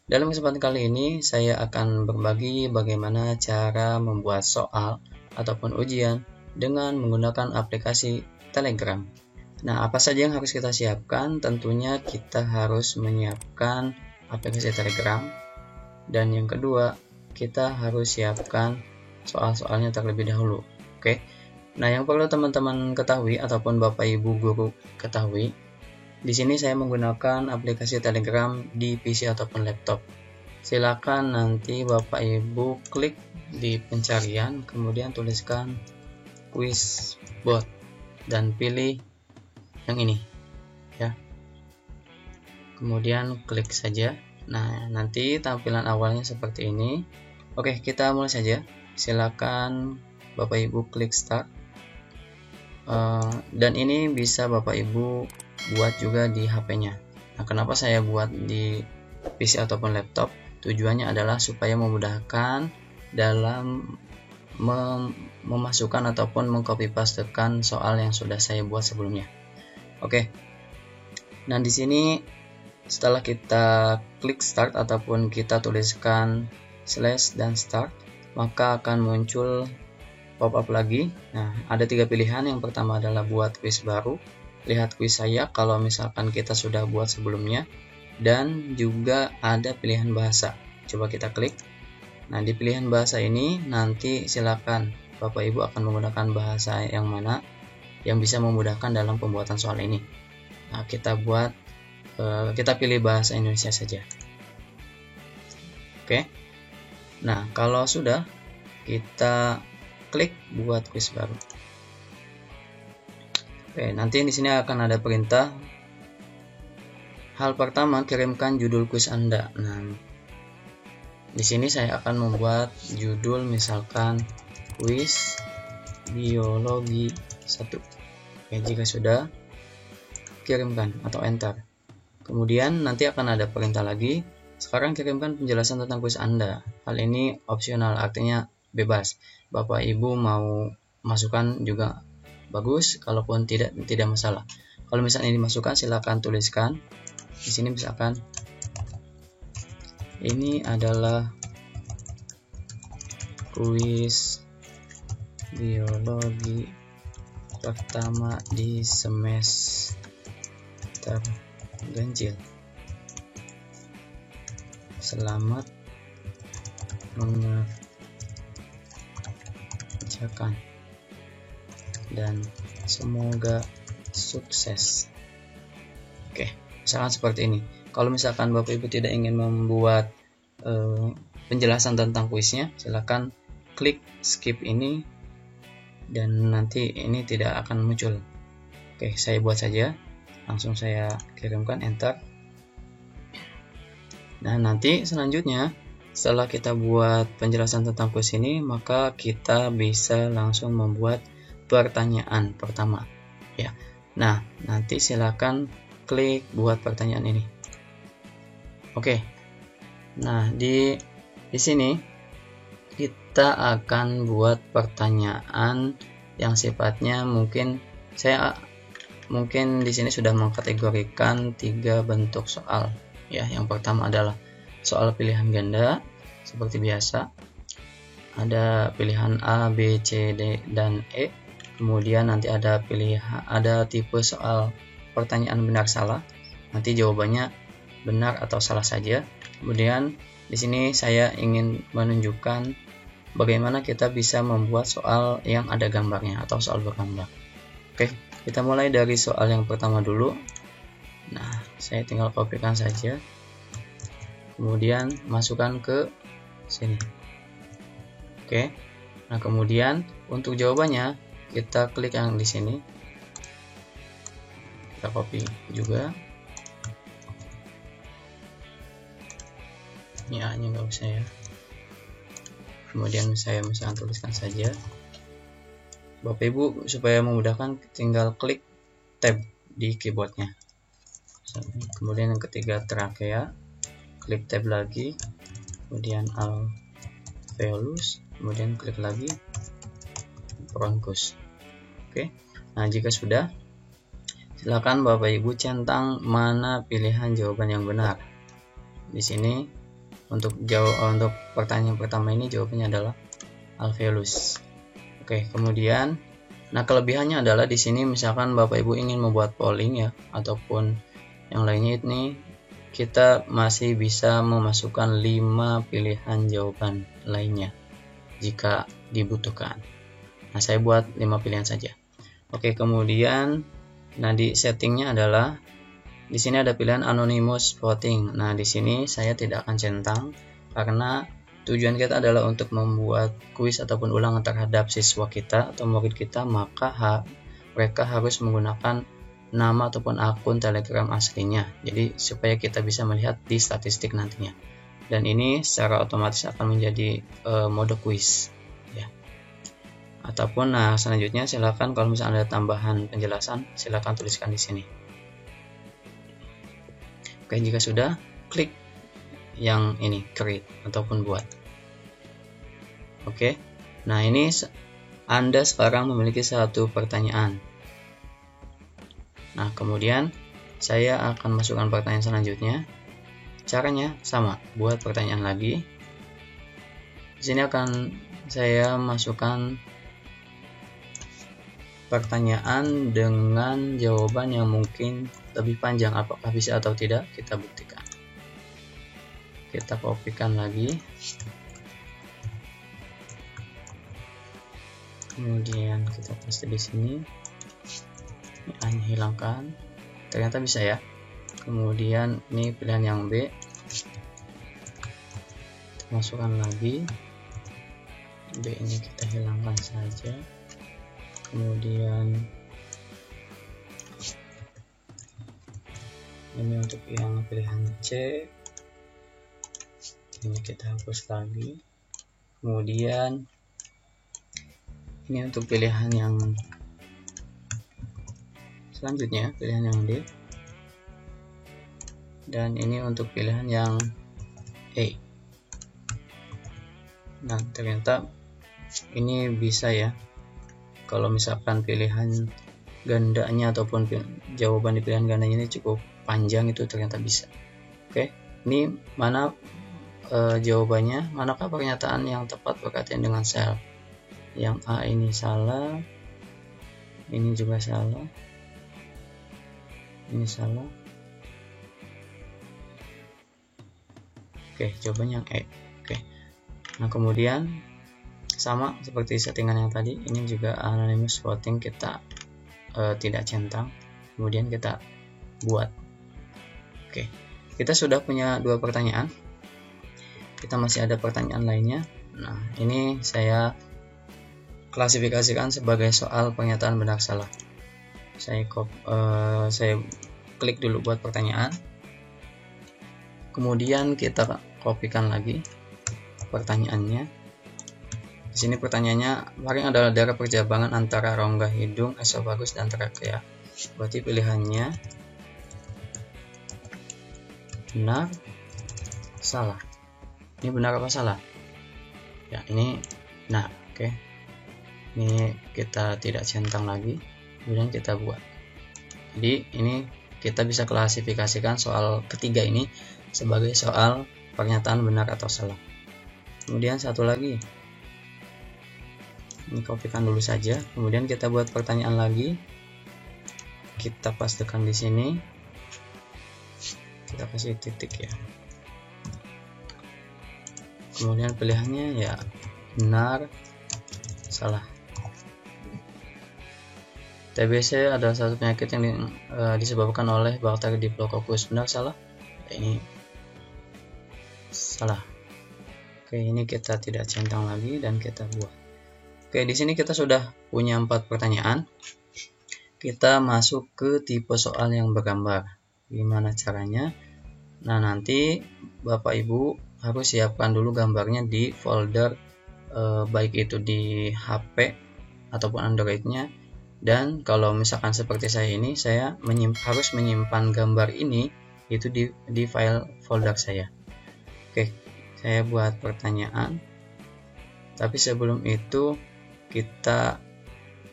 Dalam kesempatan kali ini saya akan berbagi bagaimana cara membuat soal ataupun ujian dengan menggunakan aplikasi Telegram. Nah, apa saja yang harus kita siapkan? Tentunya kita harus menyiapkan aplikasi Telegram, dan yang kedua, kita harus siapkan soal-soalnya terlebih dahulu. Oke. Nah, yang perlu teman-teman ketahui ataupun Bapak Ibu guru ketahui, di sini saya menggunakan aplikasi Telegram di PC ataupun laptop. Silakan nanti Bapak Ibu klik di pencarian, kemudian tuliskan Quizbot dan pilih yang ini ya. Kemudian klik saja. Nah, nanti tampilan awalnya seperti ini. Oke, kita mulai saja. Silakan Bapak Ibu klik start. Dan ini bisa Bapak Ibu buat juga di HP-nya. Nah, kenapa saya buat di PC ataupun laptop? Tujuannya adalah supaya memudahkan dalam memasukkan ataupun mengcopy pastekan soal yang sudah saya buat sebelumnya. Oke. Nah, di sini setelah kita klik start ataupun kita tuliskan slash dan start, maka akan muncul pop-up lagi. Nah, ada 3 pilihan. Yang pertama adalah buat quiz baru, lihat quiz saya kalau misalkan kita sudah buat sebelumnya, dan juga ada pilihan bahasa. Coba kita klik. Nah, di pilihan bahasa ini nanti silakan Bapak Ibu akan menggunakan bahasa yang mana yang bisa memudahkan dalam pembuatan soal ini. Nah, kita pilih bahasa Indonesia saja. Oke. Nah, kalau sudah, kita klik buat quiz baru. Oke, nanti di sini akan ada perintah. Hal pertama, kirimkan judul quiz Anda. Nah, di sini saya akan membuat judul misalkan quiz biologi 1. Oke, jika sudah, kirimkan atau enter. Kemudian nanti akan ada perintah lagi. Sekarang kirimkan penjelasan tentang quiz Anda. Hal ini opsional, artinya bebas. Bapak Ibu mau masukkan juga bagus, kalaupun tidak masalah. Kalau misalnya dimasukkan, silakan tuliskan. Di sini misalkan ini adalah kuis biologi pertama di semester ganjil. Selamat mengerjakan dan semoga sukses. Oke, misalkan seperti ini. Kalau misalkan Bapak Ibu tidak ingin membuat penjelasan tentang kuisnya, silakan klik skip ini dan nanti ini tidak akan muncul. Oke, saya buat saja. Langsung saya kirimkan, enter. Nah, nanti selanjutnya setelah kita buat penjelasan tentang kuis ini, maka kita bisa langsung membuat pertanyaan pertama ya. Nah, nanti silakan klik buat pertanyaan ini. Oke. Nah, di sini kita akan buat pertanyaan yang sifatnya mungkin di sini sudah mengkategorikan 3 bentuk soal ya. Yang pertama adalah soal pilihan ganda seperti biasa. Ada pilihan A, B, C, D, dan E. Kemudian nanti ada tipe soal pertanyaan benar salah. Nanti jawabannya benar atau salah saja. Kemudian di sini saya ingin menunjukkan bagaimana kita bisa membuat soal yang ada gambarnya atau soal bergambar. Oke, kita mulai dari soal yang pertama dulu. Nah, saya tinggal kopikan saja. Kemudian masukkan ke sini. Oke. Nah, kemudian untuk jawabannya kita klik yang di sini. Kita copy juga. Ini A-nya nggak usah ya. Kemudian saya misalkan tuliskan saja. Bapak Ibu supaya memudahkan tinggal klik tab di keyboardnya. Kemudian yang ketiga trachea, klik tab lagi, kemudian alveolus, kemudian klik lagi bronchus. Oke. Nah, jika sudah, silakan Bapak Ibu centang mana pilihan jawaban yang benar. Di sini Untuk pertanyaan pertama ini jawabannya adalah alveolus. Oke, kemudian nah kelebihannya adalah di sini misalkan Bapak Ibu ingin membuat polling ya ataupun yang lainnya, ini kita masih bisa memasukkan 5 pilihan jawaban lainnya jika dibutuhkan. Nah, saya buat 5 pilihan saja. Oke, kemudian nah di settingnya adalah di sini ada pilihan anonymous voting. Nah, di sini saya tidak akan centang karena tujuan kita adalah untuk membuat kuis ataupun ulangan terhadap siswa kita atau murid kita, maka mereka harus menggunakan nama ataupun akun Telegram aslinya. Jadi supaya kita bisa melihat di statistik nantinya. Dan ini secara otomatis akan menjadi mode kuis ya. Ataupun nah selanjutnya silakan kalau misalnya ada tambahan penjelasan silakan tuliskan di sini. Oke, jika sudah klik yang ini create ataupun buat. Oke, nah ini Anda sekarang memiliki satu pertanyaan. Nah, kemudian saya akan masukkan pertanyaan selanjutnya. Caranya sama, buat pertanyaan lagi. Di sini akan saya masukkan pertanyaan dengan jawaban yang mungkin lebih panjang. Apakah bisa atau tidak? Kita buktikan. Kita kopikan lagi. Kemudian kita paste di sini. Ini A-nya hilangkan. Ternyata bisa ya. Kemudian ini pilihan yang B. Kita masukkan lagi. B ini kita hilangkan saja. Kemudian ini untuk yang pilihan C. Ini kita hapus lagi. Kemudian ini untuk pilihan yang selanjutnya, pilihan yang D. Dan ini untuk pilihan yang E. Nah, ternyata ini bisa ya. Kalau misalkan pilihan gandanya ataupun jawaban di pilihan gandanya ini cukup panjang, itu ternyata bisa. Oke, ini mana jawabannya? Manakah pernyataan yang tepat berkaitan dengan sel? Yang A ini salah, ini juga salah, ini salah. Oke, jawabannya yang E. Oke. Nah, kemudian sama seperti settingan yang tadi, ini juga anonymous voting kita tidak centang. Kemudian kita buat. Oke. Kita sudah punya 2 pertanyaan. Kita masih ada pertanyaan lainnya. Nah, ini saya klasifikasikan sebagai soal pernyataan benar salah. Saya klik dulu buat pertanyaan. Kemudian kita kopikan lagi pertanyaannya. Di sini pertanyaannya, laring adalah daerah perjabangan antara rongga hidung, esofagus, dan trakea. Berarti pilihannya benar, salah. Ini benar apa salah? Ya, ini benar. Oke. Ini kita tidak centang lagi, kemudian kita buat. Jadi ini kita bisa klasifikasikan soal ketiga ini sebagai soal pernyataan benar atau salah. Kemudian satu lagi, ini kopikan dulu saja. Kemudian kita buat pertanyaan lagi. Kita pastekan di sini. Kita kasih titik ya. Kemudian pilihannya ya benar, salah. TBC adalah satu penyakit yang disebabkan oleh bakteri Diplococcus. Benar, salah? Ini salah. Oke, ini kita tidak centang lagi dan kita buat. Oke, di sini kita sudah punya 4 pertanyaan. Kita masuk ke tipe soal yang bergambar. Gimana caranya? Nah, nanti Bapak Ibu harus siapkan dulu gambarnya di folder baik itu di HP ataupun Android-nya. Dan kalau misalkan seperti saya ini, saya harus menyimpan gambar ini itu di file folder saya. Oke, saya buat pertanyaan. Tapi sebelum itu kita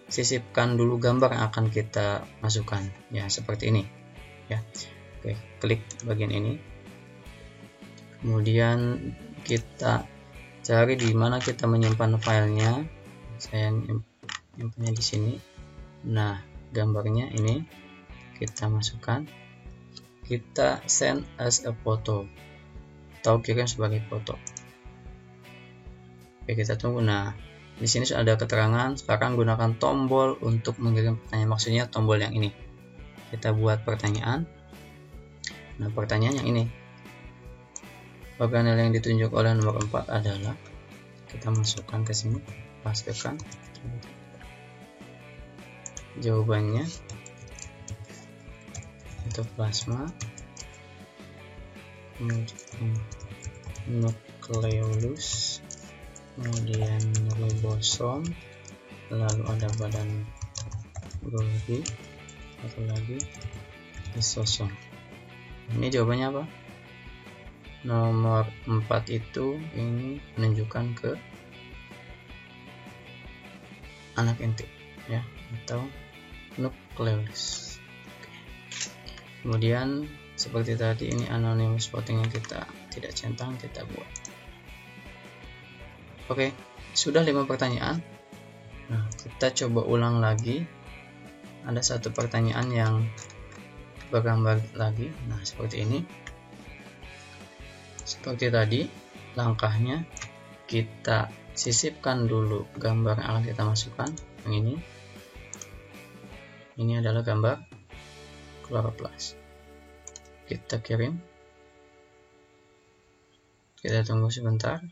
sisipkan dulu gambar yang akan kita masukkan. Ya, seperti ini. Ya. Oke, klik bagian ini. Kemudian kita cari di mana kita menyimpan filenya. Saya nyimpannya di sini. Nah, gambarnya ini kita masukkan. Kita send as a photo atau kirim sebagai foto. Oke, kita tunggu. Nah, di sini sudah ada keterangan. Sekarang gunakan tombol untuk mengirim pertanyaan. Maksudnya tombol yang ini. Kita buat pertanyaan. Nah, pertanyaan yang ini. Organel yang ditunjuk oleh nomor 4 adalah, kita masukkan ke sini, pastikan jawabannya itu plasma, kemudian nukleolus, kemudian ribosom, lalu ada badan Golgi, satu lagi lisosom. Ini jawabannya apa? Nomor 4 itu ini menunjukkan ke anak inti ya, atau nukleolus. Kemudian seperti tadi, ini anonymous voting yang kita tidak centang, kita buat. Oke, sudah 5 pertanyaan. Nah, kita coba ulang lagi. Ada satu pertanyaan yang bergambar lagi. Nah, seperti ini. Seperti tadi, langkahnya kita sisipkan dulu gambar yang akan kita masukkan. Yang ini. Ini adalah gambar chloroplast. Kita kirim. Kita tunggu sebentar.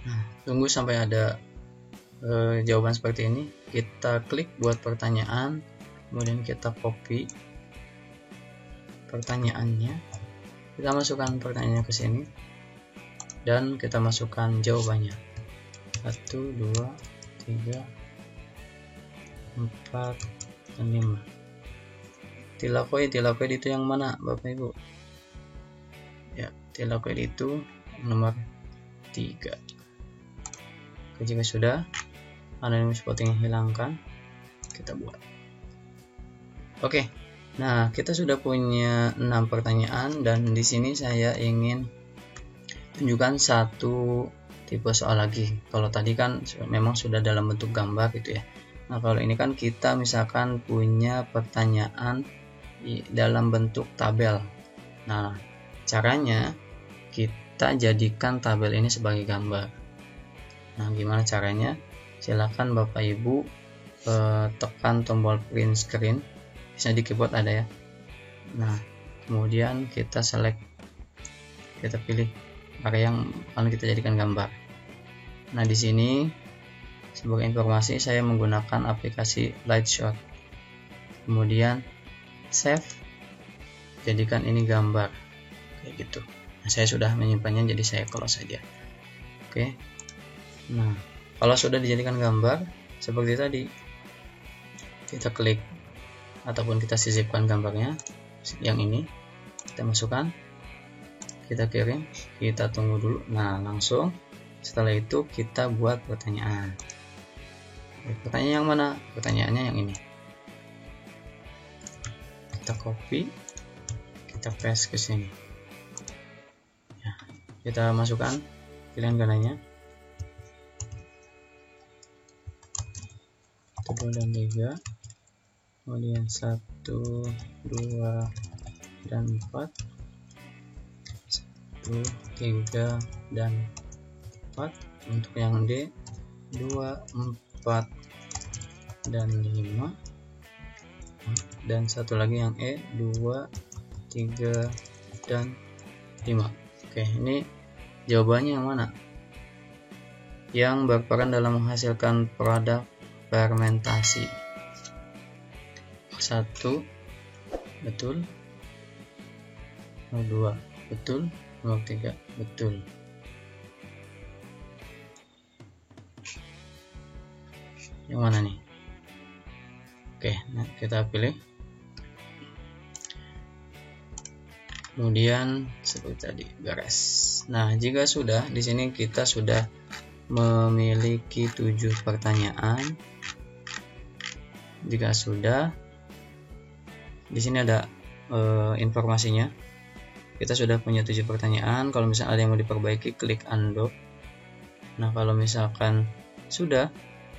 Nah, tunggu sampai ada jawaban seperti ini. Kita klik buat pertanyaan, kemudian kita copy pertanyaannya, kita masukkan pertanyaannya ke sini, dan kita masukkan jawabannya. 1, 2, 3, 4, dan 5. Tilakoid itu yang mana, Bapak Ibu? Ya, tilakoid itu nomor 3. Jika sudah, anonymous voting hilangkan, kita buat. Oke, nah kita sudah punya 6 pertanyaan, dan di sini saya ingin tunjukkan satu tipe soal lagi. Kalau tadi kan memang sudah dalam bentuk gambar gitu ya. Nah, kalau ini kan kita misalkan punya pertanyaan dalam bentuk tabel. Nah, caranya kita jadikan tabel ini sebagai gambar. Nah, gimana caranya? Silakan Bapak Ibu tekan tombol print screen, bisa di keyboard ada ya. Nah, kemudian kita select, kita pilih area yang akan kita jadikan gambar. Nah, di sini sebagai informasi saya menggunakan aplikasi Lightshot. Kemudian save, jadikan ini gambar kayak gitu. Nah, saya sudah menyimpannya, jadi saya close saja. Oke. Nah, kalau sudah dijadikan gambar seperti tadi, kita klik ataupun kita sisipkan gambarnya yang ini, kita masukkan, kita kirim, kita tunggu dulu. Nah, langsung setelah itu kita buat pertanyaan. Pertanyaan yang mana? Pertanyaannya yang ini. Kita copy, kita paste ke sini. Ya, kita masukkan pilihan gandanya 2 dan 3, kemudian 1, 2, dan 4, 1, 3, dan 4. Untuk yang D 2, 4, dan 5, dan satu lagi yang E 2, 3, dan 5. Oke, ini jawabannya yang mana? Yang berperan dalam menghasilkan produk fermentasi. 1 betul, nomor 2 betul, nomor 3 betul. Yang mana nih? Oke, nah kita pilih. Kemudian seperti tadi, beres. Nah, jika sudah, di sini kita sudah memiliki 7 pertanyaan. Jika sudah, di sini ada informasinya. Kita sudah punya 7 pertanyaan. Kalau misalnya ada yang mau diperbaiki, klik undo. Nah, kalau misalkan sudah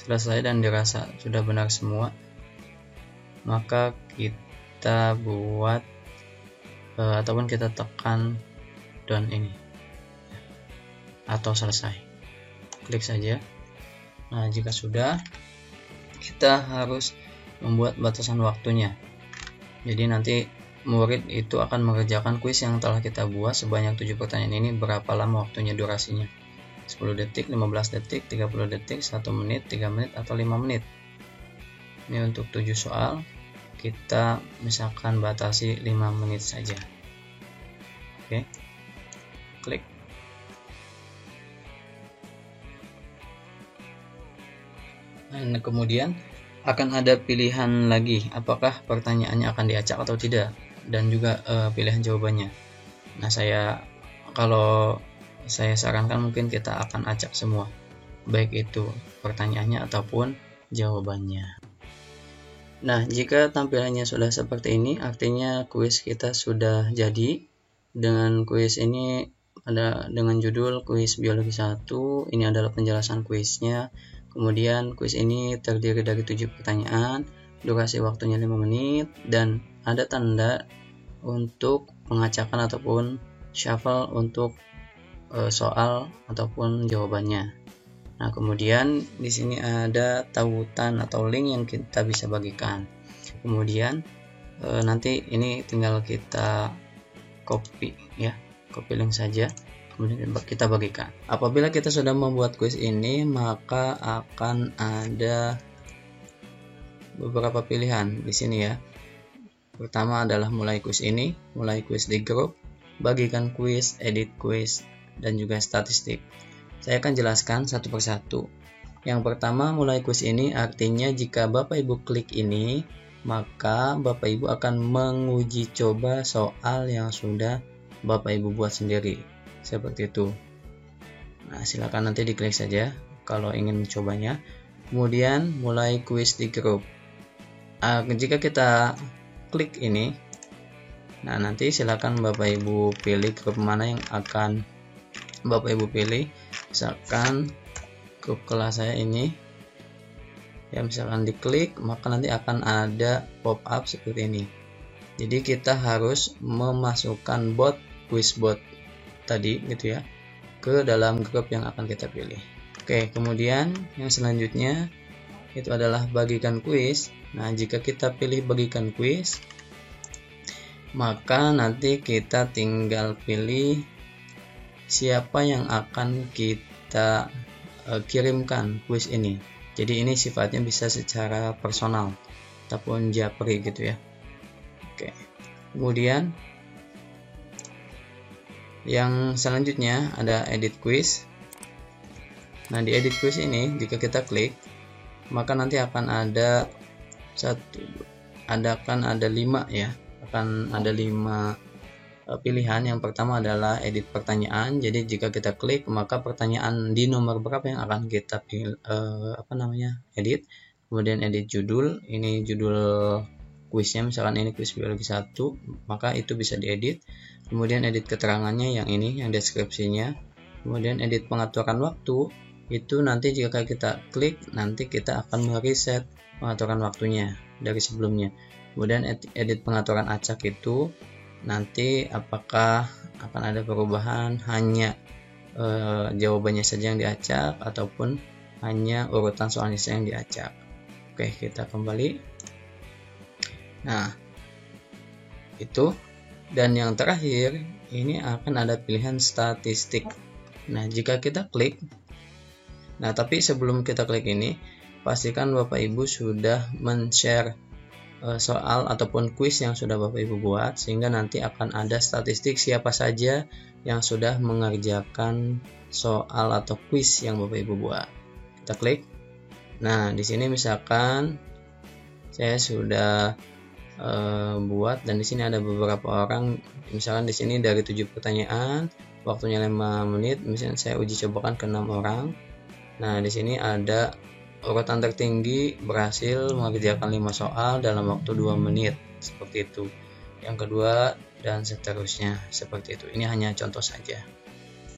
selesai dan dirasa sudah benar semua, maka kita buat ataupun kita tekan done ini atau selesai, klik saja. Nah, jika sudah, kita harus membuat batasan waktunya. Jadi nanti murid itu akan mengerjakan kuis yang telah kita buat sebanyak 7 pertanyaan ini. Berapa lama waktunya, durasinya? 10 detik, 15 detik, 30 detik, 1 menit, 3 menit, atau 5 menit. Ini untuk 7 soal, kita misalkan batasi 5 menit saja. Oke, klik. Dan kemudian akan ada pilihan lagi, apakah pertanyaannya akan diacak atau tidak, dan juga pilihan jawabannya. Nah, kalau saya sarankan mungkin kita akan acak semua, baik itu pertanyaannya ataupun jawabannya. Nah, jika tampilannya sudah seperti ini, artinya kuis kita sudah jadi. Dengan kuis ini ada dengan judul kuis biologi 1, ini adalah penjelasan kuisnya. Kemudian kuis ini terdiri dari 7 pertanyaan, durasi waktunya 5 menit, dan ada tanda untuk pengacakan ataupun shuffle untuk soal ataupun jawabannya. Nah, kemudian di sini ada tautan atau link yang kita bisa bagikan. Kemudian nanti ini tinggal kita copy ya, copy link saja, kemudian kita bagikan. Apabila kita sudah membuat kuis ini, maka akan ada beberapa pilihan di sini ya. Pertama adalah mulai kuis ini, mulai kuis di grup, bagikan kuis, edit kuis, dan juga statistik. Saya akan jelaskan satu persatu. Yang pertama, mulai kuis ini artinya jika Bapak Ibu klik ini, maka Bapak Ibu akan menguji coba soal yang sudah Bapak Ibu buat sendiri. Seperti itu. Nah, silakan nanti diklik saja kalau ingin mencobanya. Kemudian, mulai kuis di grup. Jika kita klik ini, nah nanti silakan Bapak Ibu pilih grup mana yang akan Bapak Ibu pilih. Misalkan grup kelas saya ini ya, misalkan diklik, maka nanti akan ada pop up seperti ini. Jadi kita harus memasukkan quiz bot tadi gitu ya ke dalam grup yang akan kita pilih. Oke, kemudian yang selanjutnya itu adalah bagikan kuis. Nah, jika kita pilih bagikan kuis, maka nanti kita tinggal pilih siapa yang akan kita kirimkan kuis ini. Jadi ini sifatnya bisa secara personal ataupun japri gitu ya. Oke. Kemudian yang selanjutnya ada edit quiz. Nah, di edit quiz ini jika kita klik, maka nanti akan ada 5 ya. Akan ada 5 pilihan. Yang pertama adalah edit pertanyaan. Jadi jika kita klik, maka pertanyaan di nomor berapa yang akan kita pilih, edit. Kemudian edit judul. Ini judul kuisnya, misalkan ini kuis biologi 1, maka itu bisa diedit. Kemudian edit keterangannya yang ini, yang deskripsinya. Kemudian edit pengaturan waktu. Itu nanti jika kita klik, nanti kita akan mereset pengaturan waktunya dari sebelumnya. Kemudian edit pengaturan acak itu nanti apakah akan ada perubahan, hanya jawabannya saja yang diacak ataupun hanya urutan soalnya saja yang diacak. Oke, kita kembali. Nah, itu. Dan yang terakhir ini akan ada pilihan statistik. Nah, jika kita klik, nah tapi sebelum kita klik ini, pastikan Bapak Ibu sudah men-share soal ataupun kuis yang sudah Bapak Ibu buat, sehingga nanti akan ada statistik siapa saja yang sudah mengerjakan soal atau kuis yang Bapak Ibu buat. Kita klik. Nah, di sini misalkan saya sudah buat, dan di sini ada beberapa orang. Misalkan di sini dari 7 pertanyaan, waktunya 5 menit, misalnya saya uji cobakan ke 6 orang. Nah, di sini ada urutan tertinggi berhasil mengerjakan 5 soal dalam waktu 2 menit, seperti itu. Yang kedua dan seterusnya seperti itu. Ini hanya contoh saja.